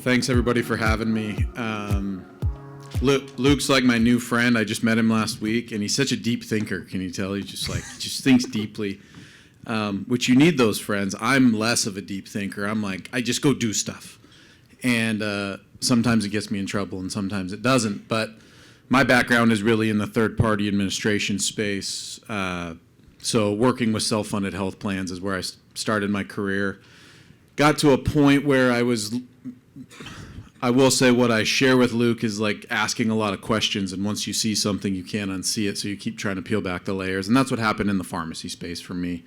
Thanks everybody for having me. Luke's like my new friend. I just met him last week, and he's such a deep thinker. Can you tell? He just thinks deeply, which you need those friends. I'm less of a deep thinker. I'm like, I just go do stuff, and sometimes it gets me in trouble, and sometimes it doesn't. But my background is really in the third-party administration space. So working with self-funded health plans is where I started my career. Got to a point where I will say what I share with Luke is like asking a lot of questions, and once you see something, you can't unsee it, so you keep trying to peel back the layers, and that's what happened in the pharmacy space for me.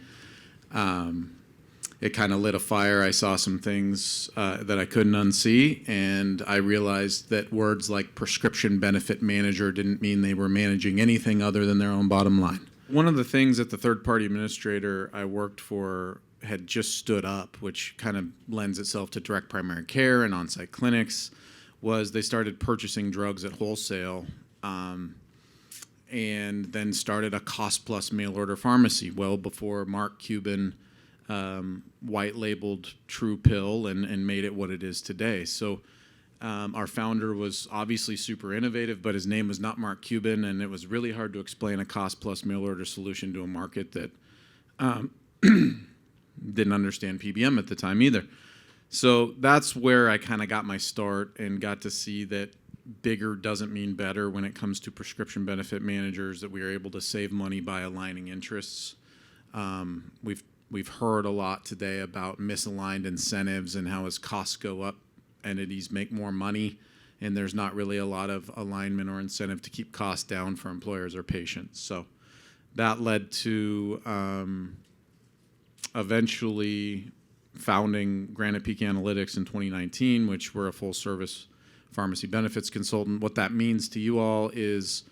It kind of lit a fire. I saw some things that I couldn't unsee, and I realized that words like prescription benefit manager didn't mean they were managing anything other than their own bottom line. One of the things that the third-party administrator I worked for had just stood up, which kind of lends itself to direct primary care and on-site clinics, was they started purchasing drugs at wholesale and then started a cost-plus mail-order pharmacy well before Mark Cuban white-labeled True Pill and made it what it is today. So our founder was obviously super innovative, but his name was not Mark Cuban, and it was really hard to explain a cost-plus mail-order solution to a market that didn't understand PBM at the time either. So that's where I kind of got my start and got to see that bigger doesn't mean better when it comes to prescription benefit managers, that we are able to save money by aligning interests. We've heard a lot today about misaligned incentives and how as costs go up, entities make more money, and there's not really a lot of alignment or incentive to keep costs down for employers or patients. So that led to eventually founding Granite Peak Analytics in 2019, which we're a full-service pharmacy benefits consultant. What that means to you all is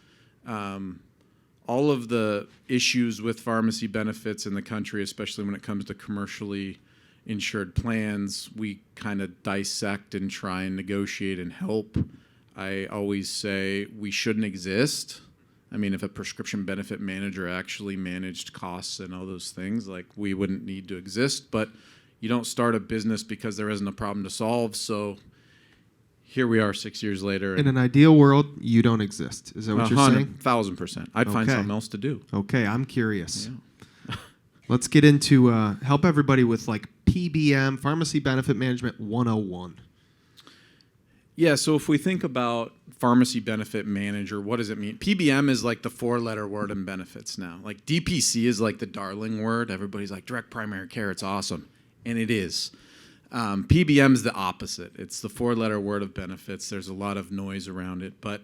all of the issues with pharmacy benefits in the country, especially when it comes to commercially insured plans, we kind of dissect and try and negotiate and help. I always say we shouldn't exist. I mean, if a prescription benefit manager actually managed costs and all those things, like, we wouldn't need to exist. But you don't start a business because there isn't a problem to solve. So here we are 6 years later. In an ideal world, you don't exist. Is that what you're saying? 1,000%. I'd find something else to do. Okay, I'm curious. Yeah. Let's get into help everybody with like PBM, Pharmacy Benefit Management 101. Yeah, so if we think about pharmacy benefit manager, what does it mean? PBM is like the four-letter word in benefits now. Like DPC is like the darling word. Everybody's like, direct primary care, it's awesome. And it is. PBM is the opposite. It's the four-letter word of benefits. There's a lot of noise around it. But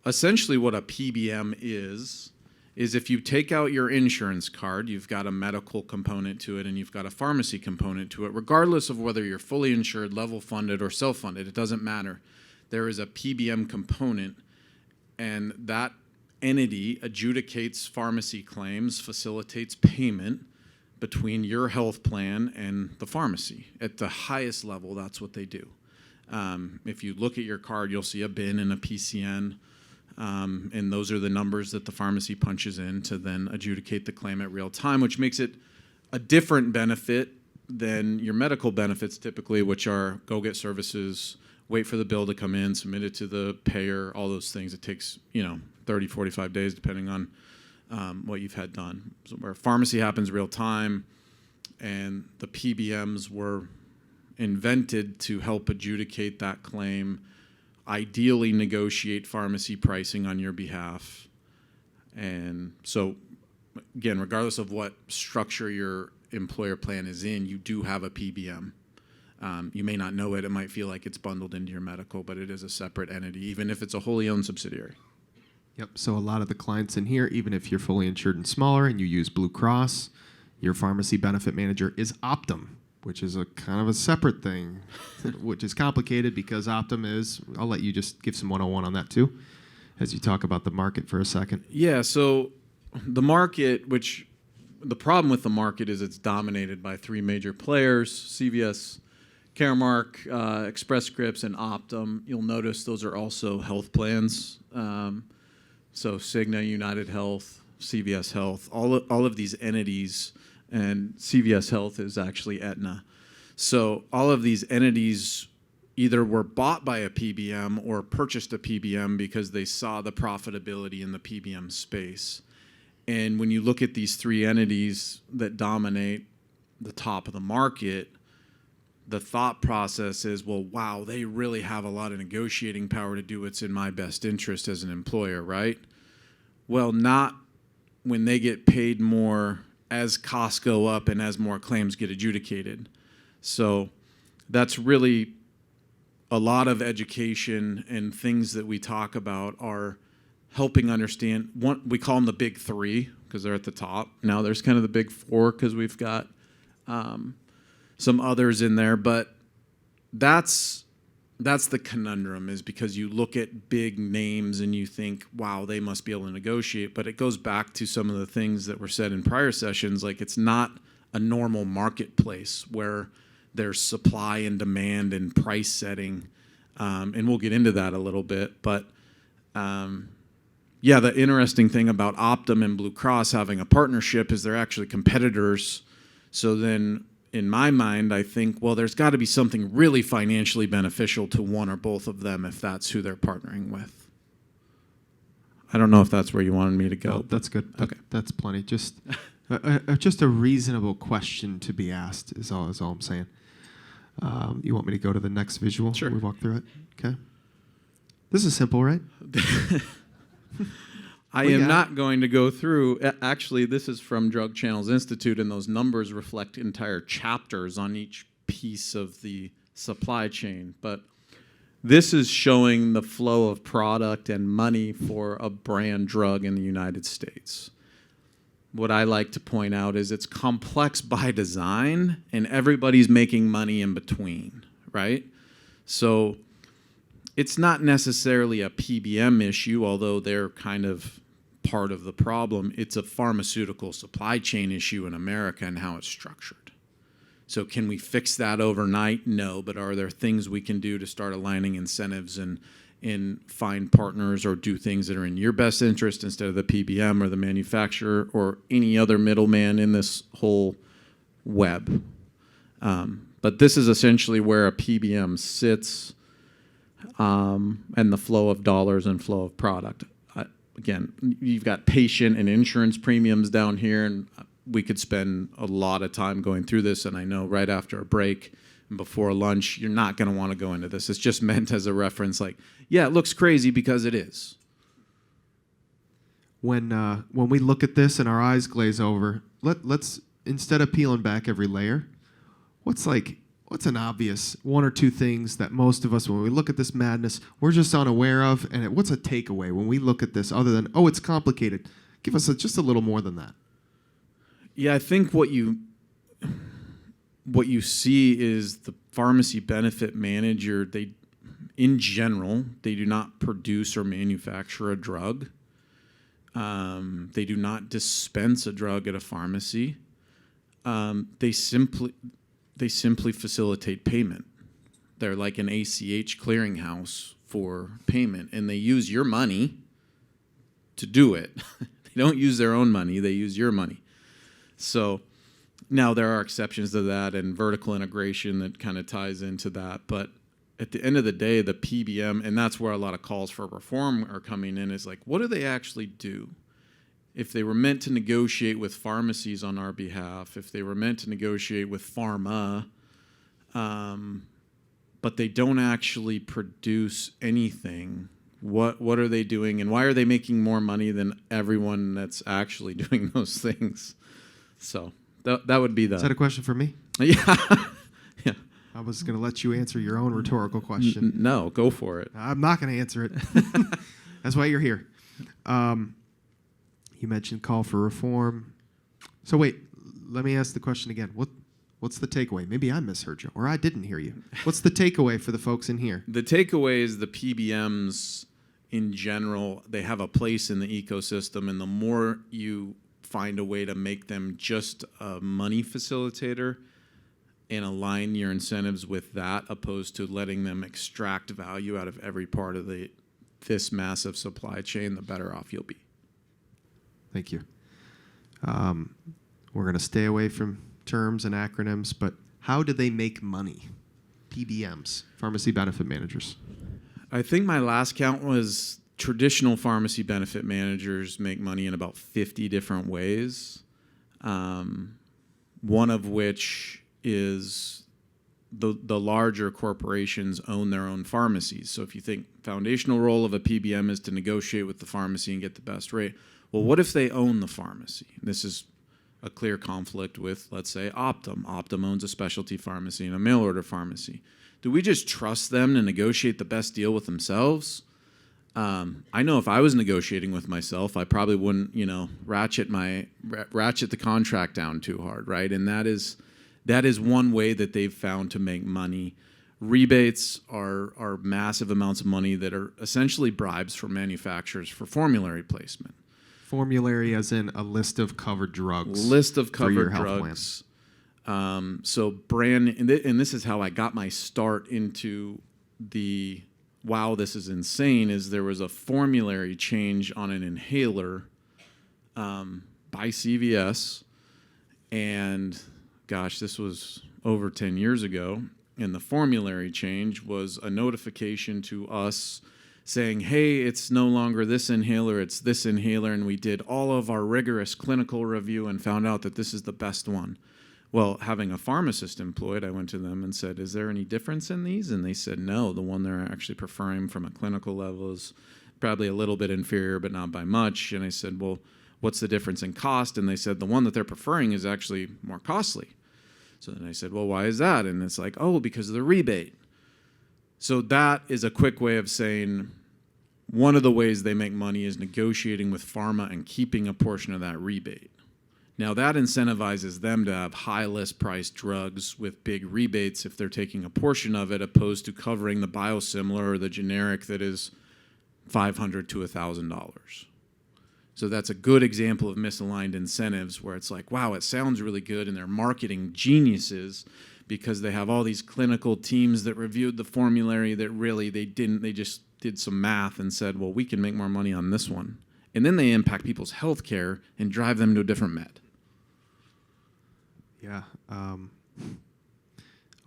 essentially what a PBM is if you take out your insurance card, you've got a medical component to it and you've got a pharmacy component to it, regardless of whether you're fully insured, level funded, or self-funded, it doesn't matter. There is a PBM component, and that entity adjudicates pharmacy claims, facilitates payment between your health plan and the pharmacy. At the highest level, that's what they do. If you look at your card, you'll see a BIN and a PCN. And those are the numbers that the pharmacy punches in to then adjudicate the claim at real time, which makes it a different benefit than your medical benefits typically, which are go get services, wait for the bill to come in, submit it to the payer, all those things. It takes 30, 45 days depending on what you've had done. So where pharmacy happens real time, and the PBMs were invented to help adjudicate that claim, ideally negotiate pharmacy pricing on your behalf. And so, again, regardless of what structure your employer plan is in, you do have a PBM. You may not know it. It might feel like it's bundled into your medical, but it is a separate entity, even if it's a wholly owned subsidiary. Yep, so a lot of the clients in here, even if you're fully insured and smaller and you use Blue Cross, your pharmacy benefit manager is Optum, which is a kind of a separate thing, which is complicated because Optum is, I'll let you just give some 101 on that too, as you talk about the market for a second. Yeah, so the market, which the problem with the market is it's dominated by three major players, CVS, Caremark, Express Scripts, and Optum. You'll notice those are also health plans. So Cigna, United Health, CVS Health, all of these entities, and CVS Health is actually Aetna. So all of these entities either were bought by a PBM or purchased a PBM because they saw the profitability in the PBM space. And when you look at these three entities that dominate the top of the market, the thought process is, well, wow, they really have a lot of negotiating power to do what's in my best interest as an employer, right? Well, not when they get paid more as costs go up and as more claims get adjudicated. So that's really a lot of education, and things that we talk about are helping understand. One, we call them the big three because they're at the top. Now there's kind of the big four because we've got some others in there, but that's the conundrum, is because you look at big names and you think, wow, they must be able to negotiate. But it goes back to some of the things that were said in prior sessions, like it's not a normal marketplace where there's supply and demand and price setting, and we'll get into that a little bit. But yeah, the interesting thing about Optum and Blue Cross having a partnership is they're actually competitors. So then in my mind, I think, well, there's got to be something really financially beneficial to one or both of them if that's who they're partnering with. I don't know if that's where you wanted me to go. No, that's good. Okay. That's plenty. Just a reasonable question to be asked is all I'm saying. You want me to go to the next visual? Sure. We walk through it? Okay. This is simple, right? I am not going to go through. Actually, this is from Drug Channels Institute, and those numbers reflect entire chapters on each piece of the supply chain. But this is showing the flow of product and money for a brand drug in the United States. What I like to point out is it's complex by design, and everybody's making money in between, right? So it's not necessarily a PBM issue, although they're kind of part of the problem. It's a pharmaceutical supply chain issue in America and how it's structured. So can we fix that overnight? No, but are there things we can do to start aligning incentives and find partners or do things that are in your best interest instead of the PBM or the manufacturer or any other middleman in this whole web? But this is essentially where a PBM sits, and the flow of dollars and flow of product. Again, you've got patient and insurance premiums down here, and we could spend a lot of time going through this, and I know right after a break and before lunch, you're not going to want to go into this. It's just meant as a reference, like, yeah, it looks crazy because it is. When we look at this and our eyes glaze over, let's instead of peeling back every layer, what's an obvious one or two things that most of us, when we look at this madness, we're just unaware of, and what's a takeaway when we look at this other than, oh, it's complicated? Give us just a little more than that. Yeah, I think what you see is the pharmacy benefit manager, in general, they do not produce or manufacture a drug. They do not dispense a drug at a pharmacy. They simply facilitate payment. They're like an ACH clearinghouse for payment, and they use your money to do it. They don't use their own money, they use your money. So now there are exceptions to that and vertical integration that kind of ties into that. But at the end of the day, the PBM, and that's where a lot of calls for reform are coming in, is like, what do they actually do? If they were meant to negotiate with pharmacies on our behalf, if they were meant to negotiate with pharma, but they don't actually produce anything, what are they doing, and why are they making more money than everyone that's actually doing those things? So that would be Is that a question for me? Yeah. Yeah. I was going to let you answer your own rhetorical question. No, go for it. I'm not going to answer it. That's why you're here. You mentioned call for reform. So wait, let me ask the question again. What's the takeaway? Maybe I misheard you, or I didn't hear you. What's the takeaway for the folks in here? The takeaway is the PBMs in general, they have a place in the ecosystem, and the more you find a way to make them just a money facilitator and align your incentives with that, opposed to letting them extract value out of every part of this massive supply chain, the better off you'll be. Thank you. We're going to stay away from terms and acronyms, but how do they make money? PBMs, pharmacy benefit managers? I think my last count was traditional pharmacy benefit managers make money in about 50 different ways. One of which is the larger corporations own their own pharmacies. So if you think foundational role of a PBM is to negotiate with the pharmacy and get the best rate, well, what if they own the pharmacy? This is a clear conflict with, let's say, Optum. Optum owns a specialty pharmacy and a mail order pharmacy. Do we just trust them to negotiate the best deal with themselves? I know if I was negotiating with myself, I probably wouldn't, ratchet the contract down too hard, right? And that is one way that they've found to make money. Rebates are massive amounts of money that are essentially bribes for manufacturers for formulary placement. Formulary as in a list of covered drugs. List of for your covered health drugs. So and this is how I got my start into the wow, this is insane, is there was a formulary change on an inhaler by CVS. And gosh, this was over 10 years ago. And the formulary change was a notification to us saying, hey, it's no longer this inhaler, it's this inhaler. And we did all of our rigorous clinical review and found out that this is the best one. Well, having a pharmacist employed, I went to them and said, is there any difference in these? And they said, no, the one they're actually preferring from a clinical level is probably a little bit inferior, but not by much. And I said, well, what's the difference in cost? And they said, the one that they're preferring is actually more costly. So then I said, well, why is that? And it's like, oh, because of the rebate. So that is a quick way of saying one of the ways they make money is negotiating with pharma and keeping a portion of that rebate. Now, that incentivizes them to have high list price drugs with big rebates if they're taking a portion of it, opposed to covering the biosimilar or the generic that is $500 to $1,000. So that's a good example of misaligned incentives where it's like, wow, it sounds really good, and they're marketing geniuses because they have all these clinical teams that reviewed the formulary that really they didn't. They just did some math and said, well, we can make more money on this one. And then they impact people's health care and drive them to a different med. Yeah.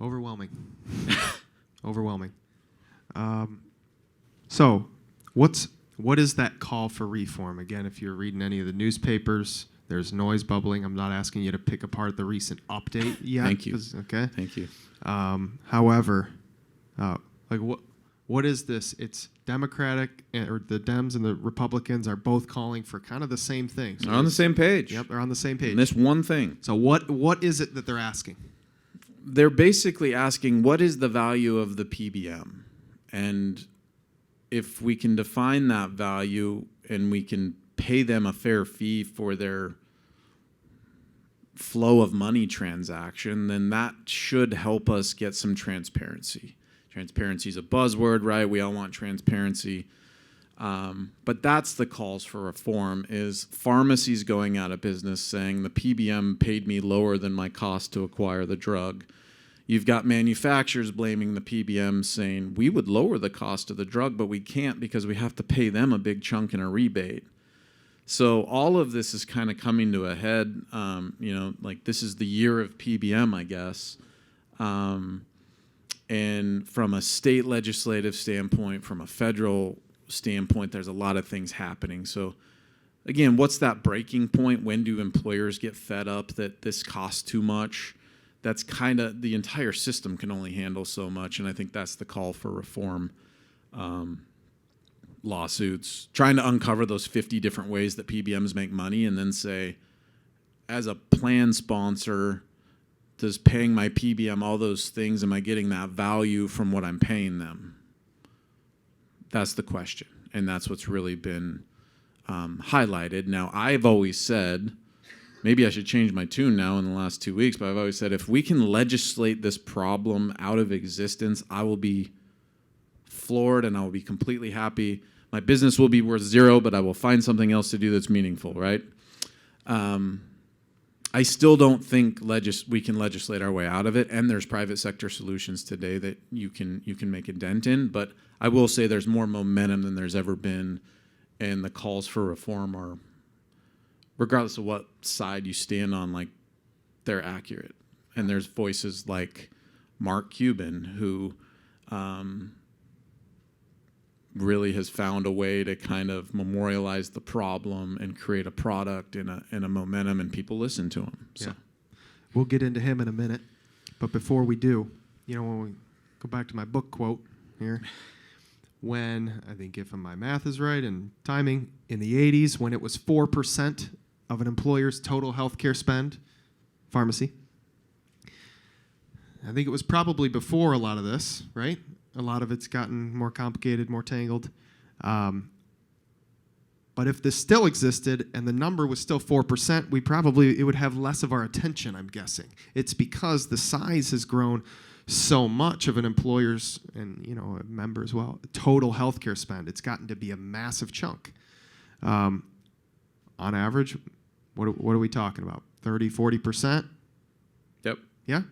Overwhelming. Overwhelming. So what is that call for reform? Again, if you're reading any of the newspapers, there's noise bubbling. I'm not asking you to pick apart the recent update yet. Thank you. Okay. Thank you. However, what is this? It's Democratic, or the Dems and the Republicans are both calling for kind of the same thing. So they're on the same page. Yep, they're on the same page. And this one thing. So what is it that they're asking? They're basically asking, what is the value of the PBM? And if we can define that value and we can pay them a fair fee for their flow of money transaction, then that should help us get some transparency. Transparency is a buzzword, right? We all want transparency. But that's the calls for reform, is pharmacies going out of business saying the PBM paid me lower than my cost to acquire the drug. You've got manufacturers blaming the PBM saying we would lower the cost of the drug, but we can't because we have to pay them a big chunk in a rebate. So all of this is kind of coming to a head. Like this is the year of PBM, I guess. And from a state legislative standpoint, from a federal standpoint, there's a lot of things happening. So again, what's that breaking point? When do employers get fed up that this costs too much? That's kind of, the entire system can only handle so much, and I think that's the call for reform. Lawsuits, trying to uncover those 50 different ways that PBMs make money, and then say, as a plan sponsor, does paying my PBM all those things, am I getting that value from what I'm paying them? That's the question, and that's what's really been highlighted. Now, I've always said, maybe I should change my tune now in the last 2 weeks, but I've always said if we can legislate this problem out of existence, I will be floored and I will be completely happy. My business will be worth zero, but I will find something else to do that's meaningful, right? I still don't think we can legislate our way out of it, and there's private sector solutions today that you can make a dent in, but I will say there's more momentum than there's ever been, and the calls for reform are, regardless of what side you stand on, like, they're accurate. And there's voices like Mark Cuban, who really has found a way to kind of memorialize the problem and create a product and a momentum, and people listen to him. So. Yeah. We'll get into him in a minute. But before we do, when we go back to my book quote here, when, I think if my math is right and timing, in the 80s, when it was 4% of an employer's total healthcare spend, pharmacy. I think it was probably before a lot of this, right? A lot of it's gotten more complicated, more tangled. But if this still existed and the number was still 4%, it would have less of our attention, I'm guessing. It's because the size has grown so much of an employer's and a member as well, total healthcare spend. It's gotten to be a massive chunk. On average, what are we talking about? 30, 40%? Yep. Yeah?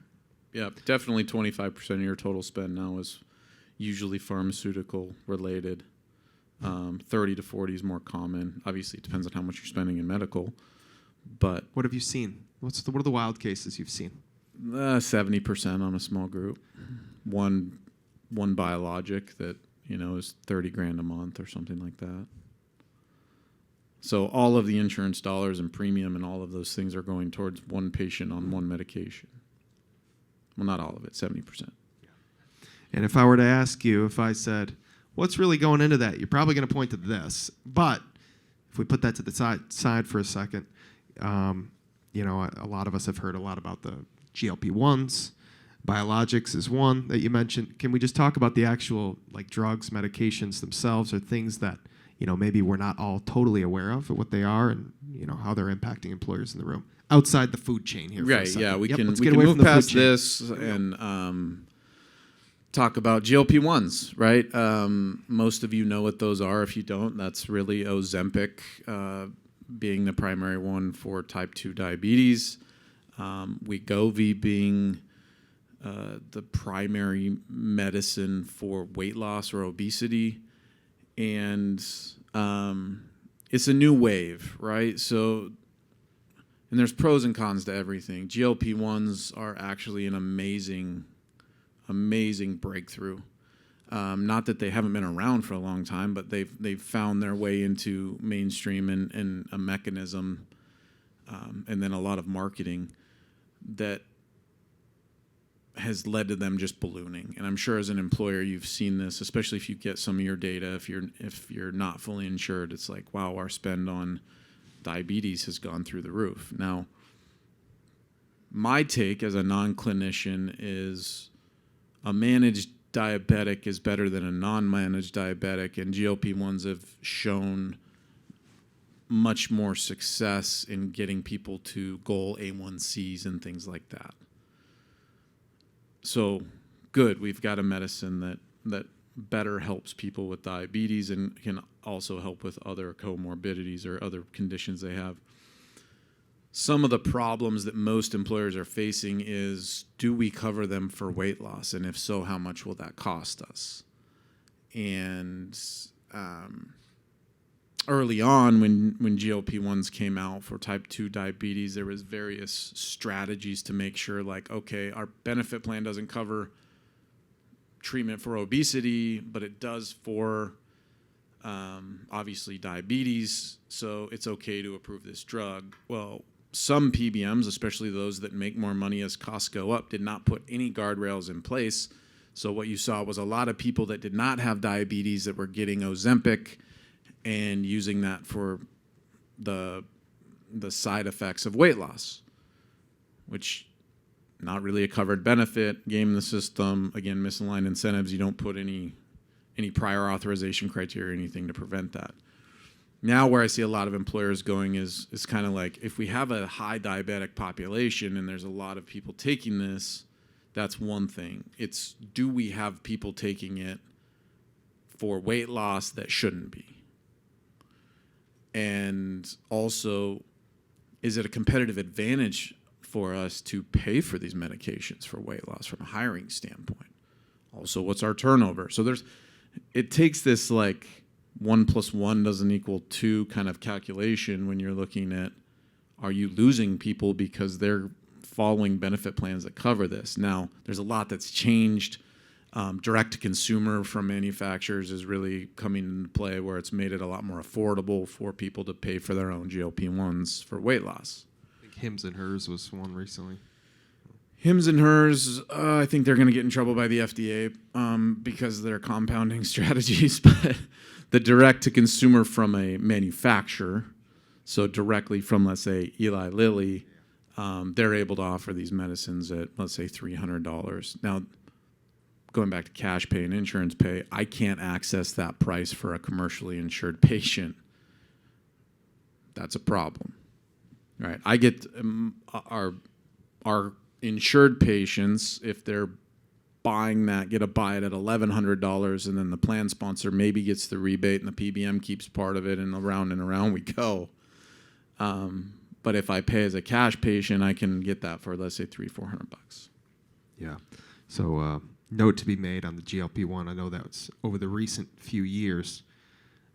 Yeah, definitely 25% of your total spend now is usually pharmaceutical related. 30 to 40 is more common. Obviously, it depends on how much you're spending in medical. But what have you seen? What are the wild cases you've seen? 70% on a small group. One biologic that is $30,000 a month or something like that. So all of the insurance dollars and premium and all of those things are going towards one patient on one medication. Well, not all of it, 70%. And if I were to ask you, if I said, what's really going into that? You're probably going to point to this. But if we put that to the side for a second, a lot of us have heard a lot about the GLP-1s. Biologics is one that you mentioned. Can we just talk about the actual drugs, medications themselves, or things that maybe we're not all totally aware of what they are and how they're impacting employers in the room outside the food chain here? Right. Yeah. We can get away move from the past food chain. this and talk about GLP-1s. Right. Most of you know what those are. If you don't, that's really Ozempic being the primary one for type 2 diabetes. Wegovy being the primary medicine for weight loss or obesity. And it's a new wave, right? So, and there's pros and cons to everything. GLP-1s are actually an amazing breakthrough. Not that they haven't been around for a long time, but they've found their way into mainstream and a mechanism, and then a lot of marketing that has led to them just ballooning. And I'm sure as an employer you've seen this, especially if you get some of your data. If you're not fully insured, it's like, wow, our spend on diabetes has gone through the roof. Now, my take as a non-clinician is a managed diabetic is better than a non-managed diabetic, and GLP-1s have shown much more success in getting people to goal A1Cs and things like that. So good, we've got a medicine that better helps people with diabetes and can also help with other comorbidities or other conditions they have. Some of the problems that most employers are facing is, do we cover them for weight loss? And if so, how much will that cost us? And early on, when GLP-1s came out for type 2 diabetes, there was various strategies to make sure, okay, our benefit plan doesn't cover treatment for obesity, but it does for obviously diabetes, so it's okay to approve this drug. Well, some PBMs, especially those that make more money as costs go up, did not put any guardrails in place. So what you saw was a lot of people that did not have diabetes that were getting Ozempic and using that for the side effects of weight loss, which not really a covered benefit, game the system, again, misaligned incentives. You don't put any prior authorization criteria or anything to prevent that. Now where I see a lot of employers going is kind of like, if we have a high diabetic population and there's a lot of people taking this, that's one thing. It's, do we have people taking it for weight loss that shouldn't be? And also, is it a competitive advantage for us to pay for these medications for weight loss from a hiring standpoint? Also, what's our turnover? So it takes this 1 + 1 doesn't equal 2 kind of calculation when you're looking at, are you losing people because they're following benefit plans that cover this. Now, there's a lot that's changed. Direct to consumer from manufacturers is really coming into play, where it's made it a lot more affordable for people to pay for their own GLP-1s for weight loss. I think Hims and Hers was one recently. Hims and Hers, I think they're going to get in trouble by the FDA because of their compounding strategies. But the direct to consumer from a manufacturer, so directly from, let's say, Eli Lilly, they're able to offer these medicines at, let's say, $300. Now, going back to cash pay and insurance pay, I can't access that price for a commercially insured patient. That's a problem, right? I get our insured patients, if they're buying that, get a buy it at $1,100, and then the plan sponsor maybe gets the rebate and the PBM keeps part of it, and around we go. But if I pay as a cash patient, I can get that for, let's say, $300-400. Yeah. So note to be made on the GLP-1. I know that's over the recent few years.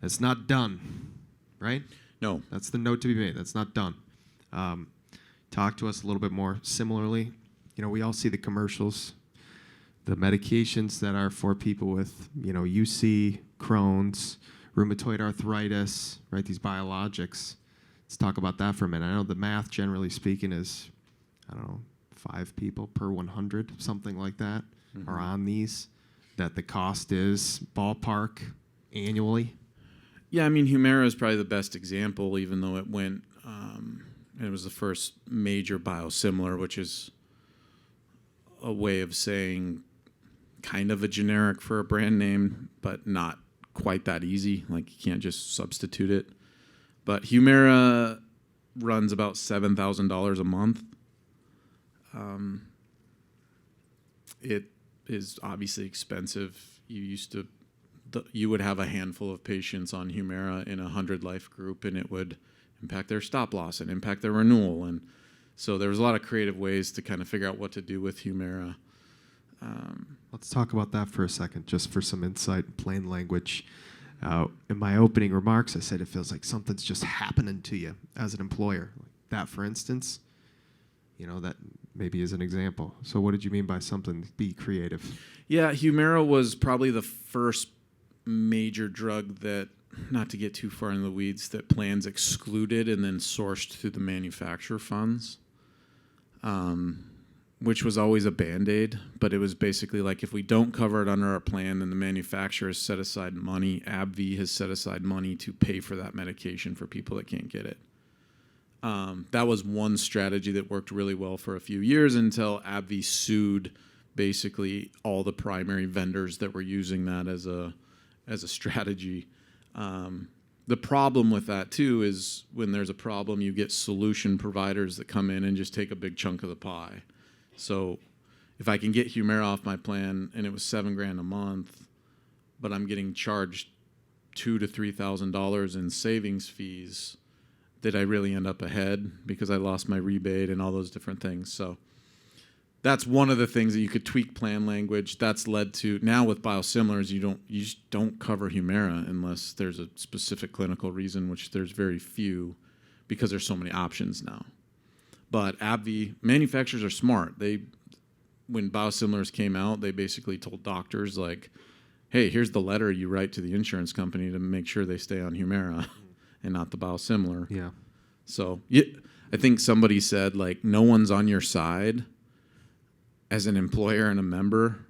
That's not done, right? No. That's the note to be made. That's not done. Talk to us a little bit more similarly. You know, we all see the commercials, the medications that are for people with, you know, UC, Crohn's, rheumatoid arthritis, right? These biologics. Let's talk about that for a minute. I know the math, generally speaking, is, I don't know, 5 people per 100, something like that, are on these, that the cost is ballpark annually. Yeah, I mean, Humira is probably the best example, even though it went, it was the first major biosimilar, which is a way of saying kind of a generic for a brand name, but not quite that easy. Like, you can't just substitute it. But Humira runs about $7,000 a month. It is obviously expensive. You would have a handful of patients on Humira in a 100 life group, and it would impact their stop loss and impact their renewal. And so there was a lot of creative ways to kind of figure out what to do with Humira. Let's talk about that for a second, just for some insight, plain language. In my opening remarks, I said it feels like something's just happening to you as an employer. Like that, for instance, you know, that maybe is an example. So what did you mean by something? Be creative. Yeah, Humira was probably the first major drug that, not to get too far into the weeds, that plans excluded and then sourced through the manufacturer funds, which was always a Band-Aid. But it was basically like, if we don't cover it under our plan, then the manufacturer has set aside money. AbbVie has set aside money to pay for that medication for people that can't get it. That was one strategy that worked really well for a few years until AbbVie sued basically all the primary vendors that were using that as a strategy. The problem with that, too, is when there's a problem, you get solution providers that come in and just take a big chunk of the pie. So if I can get Humira off my plan and it was $7,000 a month, but I'm getting charged $2,000 to $3,000 in savings fees, did I really end up ahead because I lost my rebate and all those different things? So that's one of the things that you could tweak plan language. That's led to, now with biosimilars, you just don't cover Humira unless there's a specific clinical reason, which there's very few because there's so many options now. But AbbVie, manufacturers are smart. When biosimilars came out, they basically told doctors, like, hey, here's the letter you write to the insurance company to make sure they stay on Humira and not the biosimilar. Yeah. So I think somebody said, like, no one's on your side as an employer and a member.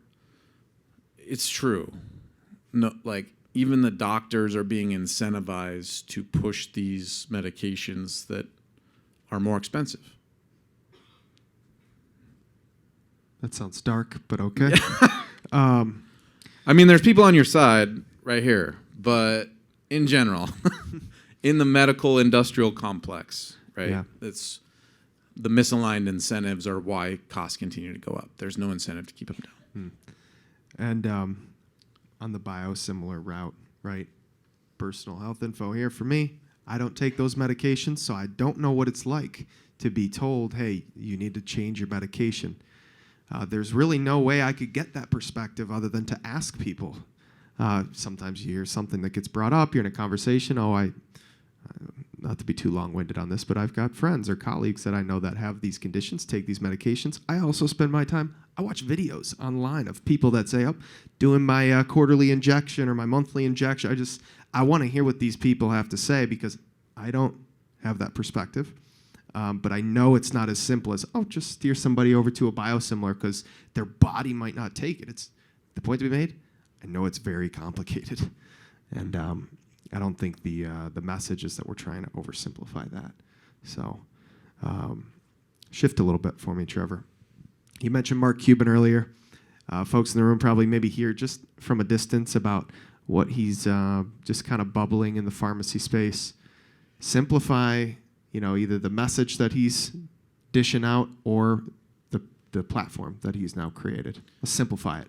It's true. No, like, even the doctors are being incentivized to push these medications that are more expensive. That sounds dark, but okay. I mean, there's people on your side right here, but in general, in the medical industrial complex, right? Yeah. It's the misaligned incentives are why costs continue to go up. There's no incentive to keep them down. And on the biosimilar route, right? Personal health info here for me. I don't take those medications, so I don't know what it's like to be told, hey, you need to change your medication. There's really no way I could get that perspective other than to ask people. Sometimes you hear something that gets brought up, you're in a conversation, not to be too long-winded on this, but I've got friends or colleagues that I know that have these conditions, take these medications. I also spend my time, I watch videos online of people that say, oh, doing my quarterly injection or my monthly injection. I want to hear what these people have to say because I don't have that perspective. But I know it's not as simple as, oh, just steer somebody over to a biosimilar because their body might not take it. It's the point to be made. I know it's very complicated. And I don't think the message is that we're trying to oversimplify that. So shift a little bit for me, Trevor. You mentioned Mark Cuban earlier. Folks in the room probably maybe hear just from a distance about what he's just kind of bubbling in the pharmacy space. Simplify, either the message that he's dishing out or the platform that he's now created. Let's simplify it.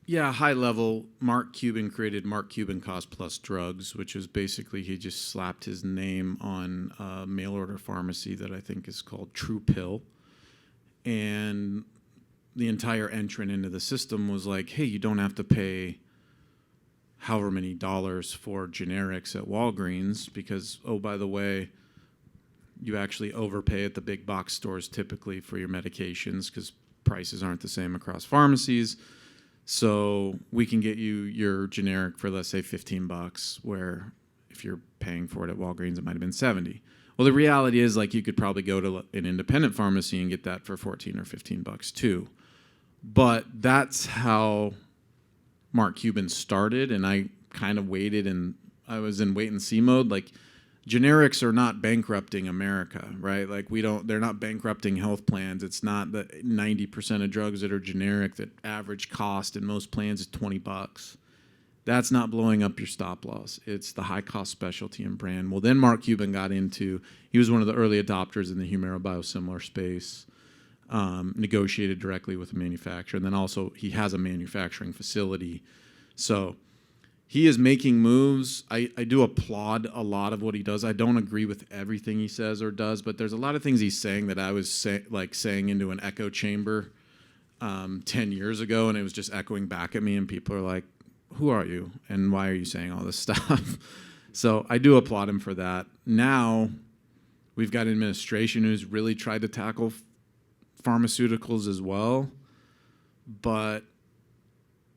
Yeah, high level, Mark Cuban created Mark Cuban Cost Plus Drugs, which is basically he just slapped his name on a mail order pharmacy that I think is called True Pill. And the entire entrant into the system was like, hey, you don't have to pay however many dollars for generics at Walgreens because, oh, by the way, you actually overpay at the big box stores typically for your medications because prices aren't the same across pharmacies. So we can get you your generic for, let's say, $15, where if you're paying for it at Walgreens, it might have been $70. Well, the reality is, like, you could probably go to an independent pharmacy and get that for $14 or $15 too. But that's how Mark Cuban started, and I kind of waited, and I was in wait and see mode. Like, generics are not bankrupting America, right? Like, they're not bankrupting health plans. It's not the 90% of drugs that are generic that average cost in most plans is $20. That's not blowing up your stop loss. It's the high cost specialty and brand. Well, then Mark Cuban he was one of the early adopters in the Humira biosimilar space, negotiated directly with the manufacturer. And then also he has a manufacturing facility. So he is making moves. I do applaud a lot of what he does. I don't agree with everything he says or does, but there's a lot of things he's saying that I was saying into an echo chamber 10 years ago, and it was just echoing back at me, and people are like, who are you, and why are you saying all this stuff? So I do applaud him for that. Now we've got an administration who's really tried to tackle pharmaceuticals as well, but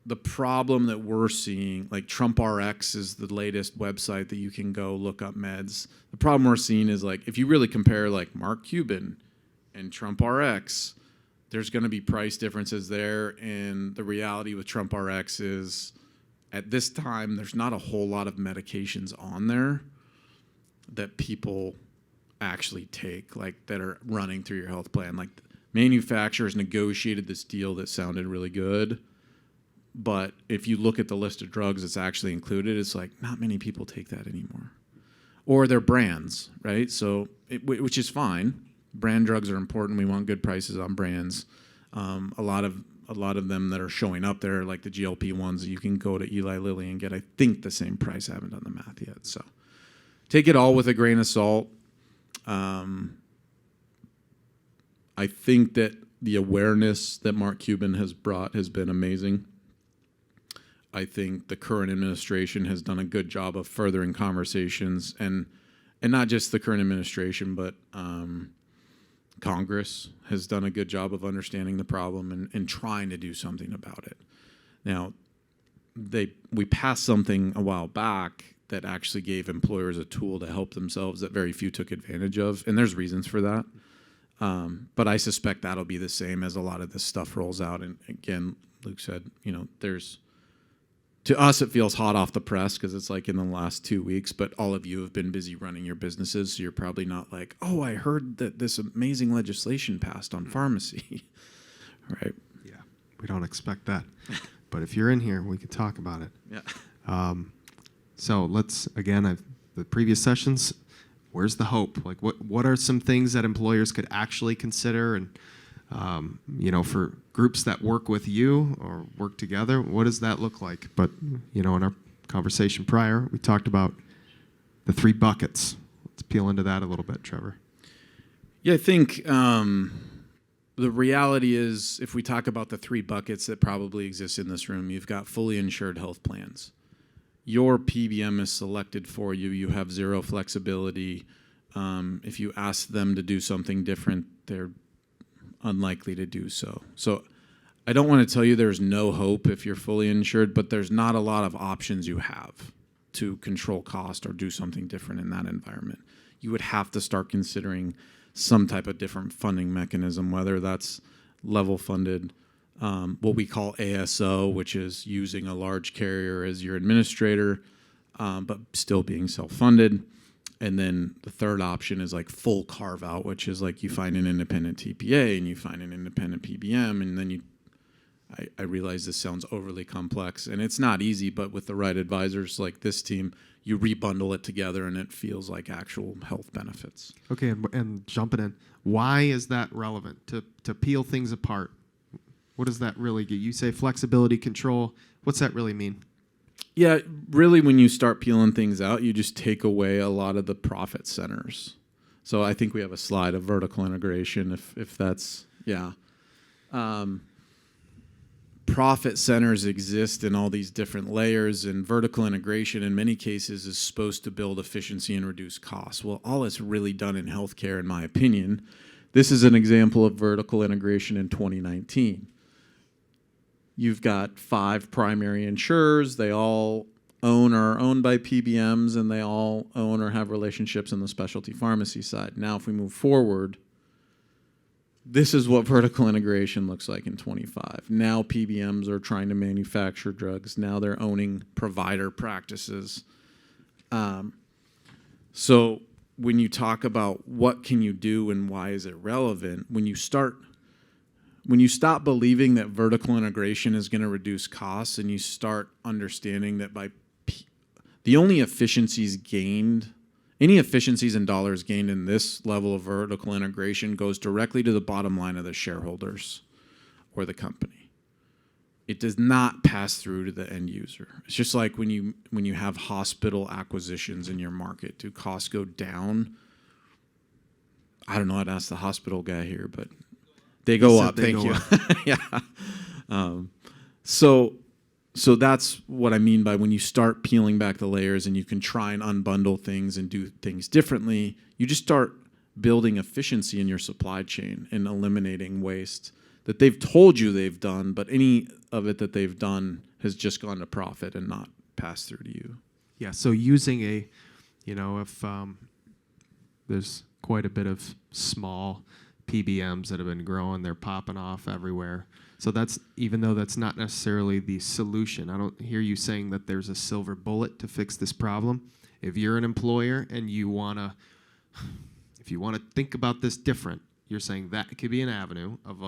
the problem that we're seeing, like Trump RX is the latest website that you can go look up meds. The problem we're seeing is, like, if you really compare like Mark Cuban and Trump RX, there's going to be price differences there. And the reality with Trump RX is at this time, there's not a whole lot of medications on there that people actually take, like that are running through your health plan. Like, manufacturers negotiated this deal that sounded really good. But if you look at the list of drugs that's actually included, it's like not many people take that anymore. Or they're brands, right? So, which is fine. Brand drugs are important. We want good prices on brands. A lot of them that are showing up there, like the GLP-1s, you can go to Eli Lilly and get, I think, the same price. I haven't done the math yet. So take it all with a grain of salt. I think that the awareness that Mark Cuban has brought has been amazing. I think the current administration has done a good job of furthering conversations, and not just the current administration, but Congress has done a good job of understanding the problem and trying to do something about it. Now, we passed something a while back that actually gave employers a tool to help themselves that very few took advantage of, and there's reasons for that. But I suspect that'll be the same as a lot of this stuff rolls out. And again, Luke said, to us, it feels hot off the press because it's like in the last 2 weeks, but all of you have been busy running your businesses, so you're probably not like, oh, I heard that this amazing legislation passed on pharmacy, right? Yeah, we don't expect that. But if you're in here, we can talk about it. Yeah. So let's, again, the previous sessions, where's the hope? Like, what are some things that employers could actually consider? And, for groups that work with you or work together, what does that look like? But, in our conversation prior, we talked about the 3 buckets. Let's peel into that a little bit, Trevor. Yeah, I think the reality is, if we talk about the 3 buckets that probably exist in this room, you've got fully insured health plans. Your PBM is selected for you. You have zero flexibility. If you ask them to do something different, they're unlikely to do so. So I don't want to tell you there's no hope if you're fully insured, but there's not a lot of options you have to control cost or do something different in that environment. You would have to start considering some type of different funding mechanism, whether that's level funded, what we call ASO, which is using a large carrier as your administrator, but still being self-funded. And then the third option is like full carve out, which is like you find an independent TPA and you find an independent PBM, and then I realize this sounds overly complex, and it's not easy, but with the right advisors like this team, you rebundle it together and it feels like actual health benefits. Okay, and jumping in, why is that relevant to peel things apart? What does that really get? You say flexibility, control. What's that really mean? Yeah, really, when you start peeling things out, you just take away a lot of the profit centers. So I think we have a slide of vertical integration, if that's, yeah. Profit centers exist in all these different layers, and vertical integration in many cases is supposed to build efficiency and reduce costs. Well, all it's really done in healthcare, in my opinion, this is an example of vertical integration in 2019. You've got 5 primary insurers. They all own or are owned by PBMs, and they all own or have relationships in the specialty pharmacy side. Now, if we move forward, this is what vertical integration looks like in 25. Now PBMs are trying to manufacture drugs. Now they're owning provider practices. So when you talk about what can you do and why is it relevant, when you stop believing that vertical integration is going to reduce costs, and you start understanding that the only efficiencies gained, any efficiencies and dollars gained in this level of vertical integration goes directly to the bottom line of the shareholders or the company. It does not pass through to the end user. It's just like when you have hospital acquisitions in your market, do costs go down? I don't know. I'd ask the hospital guy here, but they go up. Thank you. Yeah. So that's what I mean by when you start peeling back the layers and you can try and unbundle things and do things differently, you just start building efficiency in your supply chain and eliminating waste that they've told you they've done, but any of it that they've done has just gone to profit and not passed through to you. Yeah, so using if there's quite a bit of small PBMs that have been growing, they're popping off everywhere. So that's, even though that's not necessarily the solution, I don't hear you saying that there's a silver bullet to fix this problem. If you're an employer and you wanna think about this different, you're saying that could be an avenue of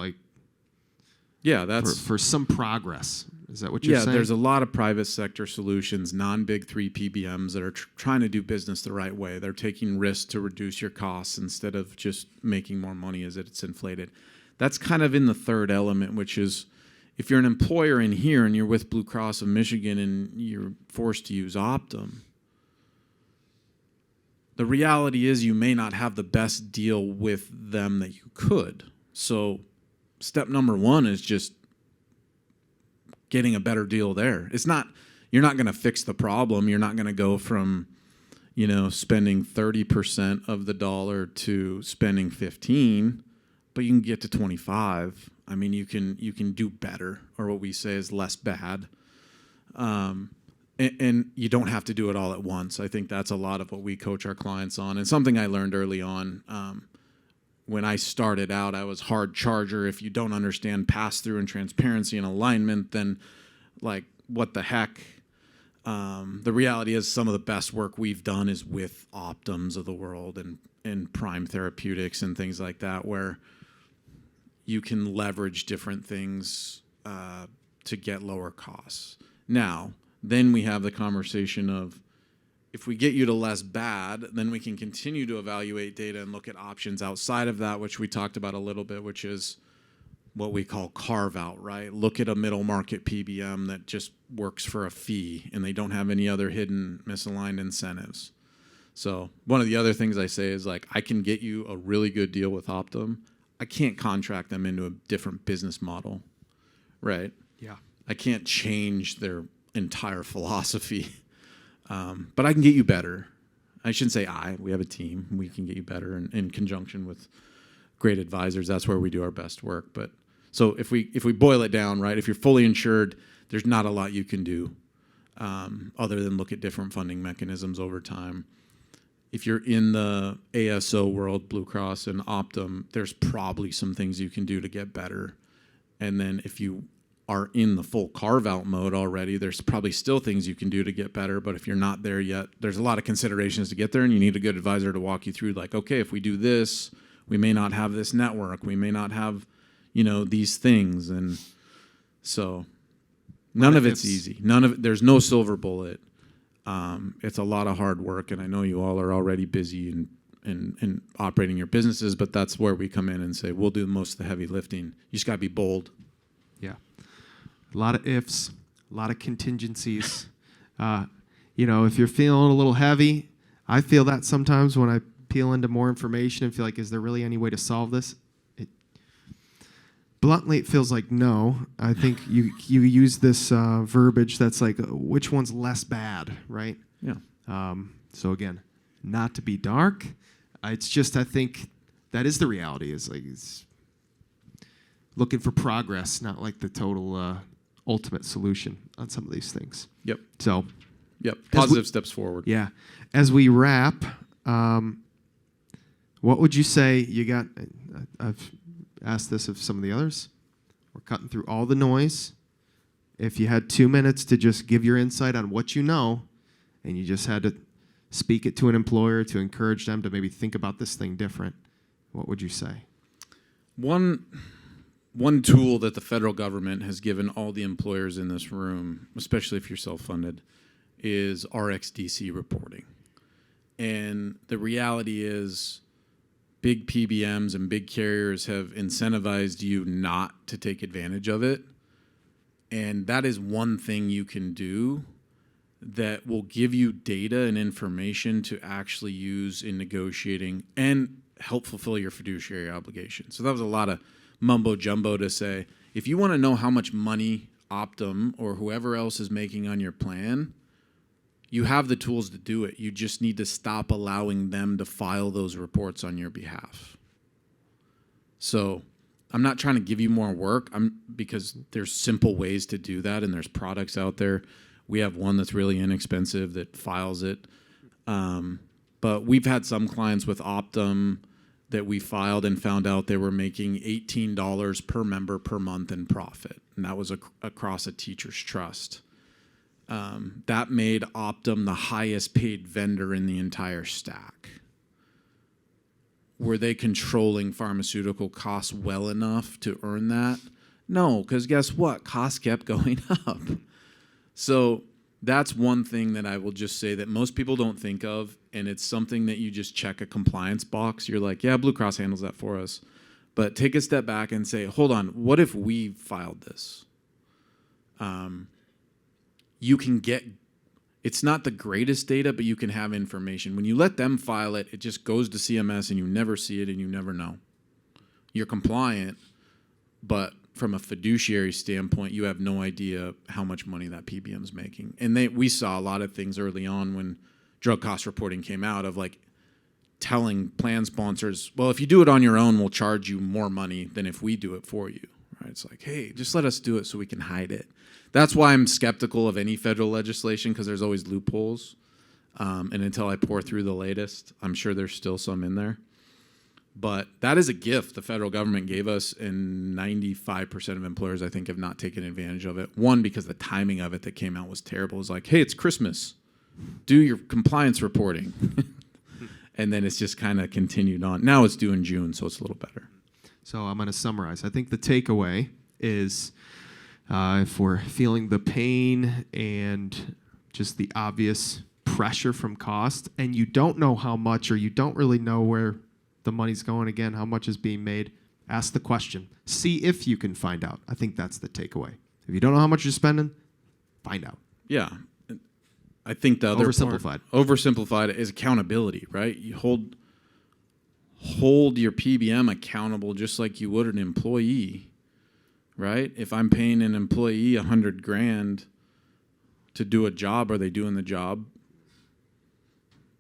that's for some progress. Is that what you're saying? Yeah, there's a lot of private sector solutions, non-big 3 PBMs that are trying to do business the right way. They're taking risks to reduce your costs instead of just making more money as it's inflated. That's kind of in the third element, which is if you're an employer in here and you're with Blue Cross of Michigan and you're forced to use Optum, the reality is you may not have the best deal with them that you could. So step number 1 is just getting a better deal there. You're not going to fix the problem. You're not going to go from, spending 30% of the dollar to spending 15, but you can get to 25. I mean, you can do better, or what we say is less bad. And you don't have to do it all at once. I think that's a lot of what we coach our clients on. And something I learned early on, when I started out, I was hard charger. If you don't understand pass-through and transparency and alignment, then what the heck? The reality is some of the best work we've done is with Optums of the world and Prime Therapeutics and things like that, where you can leverage different things to get lower costs. Now, then we have the conversation of, if we get you to less bad, then we can continue to evaluate data and look at options outside of that, which we talked about a little bit, which is what we call carve out, right? Look at a middle market PBM that just works for a fee and they don't have any other hidden misaligned incentives. So one of the other things I say is I can get you a really good deal with Optum. I can't contract them into a different business model, right? Yeah. I can't change their entire philosophy. But I can get you better. I shouldn't say we have a team. We can get you better in conjunction with great advisors. That's where we do our best work. But so if we boil it down, right, if you're fully insured, there's not a lot you can do other than look at different funding mechanisms over time. If you're in the ASO world, Blue Cross and Optum, there's probably some things you can do to get better. And then if you are in the full carve-out mode already, there's probably still things you can do to get better. But if you're not there yet, there's a lot of considerations to get there, and you need a good advisor to walk you through, like, okay, if we do this, we may not have this network. We may not have, these things. And so none of it's easy. There's no silver bullet. It's a lot of hard work, and I know you all are already busy and operating your businesses, but that's where we come in and say, we'll do most of the heavy lifting. You just got to be bold. Yeah. A lot of ifs, a lot of contingencies. If you're feeling a little heavy, I feel that sometimes when I peel into more information and feel like, is there really any way to solve this? Bluntly, it feels like no. I think you use this verbiage that's like, which one's less bad, right? Yeah. So again, not to be dark. It's just, I think that is the reality. Is like it's looking for progress, not like the total ultimate solution on some of these things. Yep. So. Yep. Positive steps forward. Yeah. As we wrap, what would you say you got? I've asked this of some of the others. We're cutting through all the noise. If you had 2 minutes to just give your insight on what you know, and you just had to speak it to an employer to encourage them to maybe think about this thing different, what would you say? One tool that the federal government has given all the employers in this room, especially if you're self-funded, is RXDC reporting. And the reality is big PBMs and big carriers have incentivized you not to take advantage of it. And that is one thing you can do that will give you data and information to actually use in negotiating and help fulfill your fiduciary obligation. So that was a lot of mumbo jumbo to say, if you want to know how much money Optum or whoever else is making on your plan, you have the tools to do it. You just need to stop allowing them to file those reports on your behalf. So I'm not trying to give you more work because there's simple ways to do that, and there's products out there. We have one that's really inexpensive that files it. But we've had some clients with Optum that we filed and found out they were making $18 per member per month in profit, and that was across a teacher's trust. That made Optum the highest paid vendor in the entire stack. Were they controlling pharmaceutical costs well enough to earn that? No, because guess what? Costs kept going up. So that's one thing that I will just say that most people don't think of, and it's something that you just check a compliance box. You're like, yeah, Blue Cross handles that for us. But take a step back and say, hold on, what if we filed this? You can get, it's not the greatest data, but you can have information. When you let them file it, it just goes to CMS and you never see it and you never know. You're compliant, but from a fiduciary standpoint, you have no idea how much money that PBM's making. And we saw a lot of things early on when drug cost reporting came out of like telling plan sponsors, well, if you do it on your own, we'll charge you more money than if we do it for you. Right? It's like, hey, just let us do it so we can hide it. That's why I'm skeptical of any federal legislation, because there's always loopholes. And until I pour through the latest, I'm sure there's still some in there. But that is a gift the federal government gave us, and 95% of employers, I think, have not taken advantage of it. One, because the timing of it that came out was terrible. It was like, hey, it's Christmas. Do your compliance reporting. And then it's just kind of continued on. Now it's due in June, so it's a little better. So I'm going to summarize. I think the takeaway is if we're feeling the pain and just the obvious pressure from cost, and you don't know how much, or you don't really know where the money's going, again, how much is being made, ask the question. See if you can find out. I think that's the takeaway. If you don't know how much you're spending, find out. Yeah. I think the other oversimplified is accountability, right? You hold your PBM accountable just like you would an employee, right? If I'm paying an employee $100,000 to do a job, are they doing the job?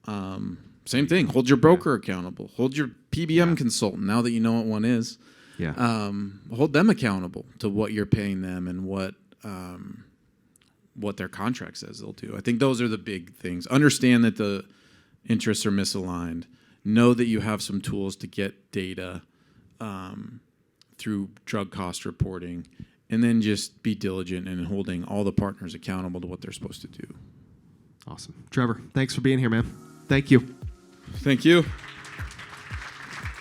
Same thing. Hold your broker accountable. Hold your PBM consultant, now that you know what one is. Yeah. Hold them accountable to what you're paying them and what their contract says they'll do. I think those are the big things. Understand that the interests are misaligned. Know that you have some tools to get data through drug cost reporting, and then just be diligent in holding all the partners accountable to what they're supposed to do. Awesome. Trevor, thanks for being here, man. Thank you. Thank you.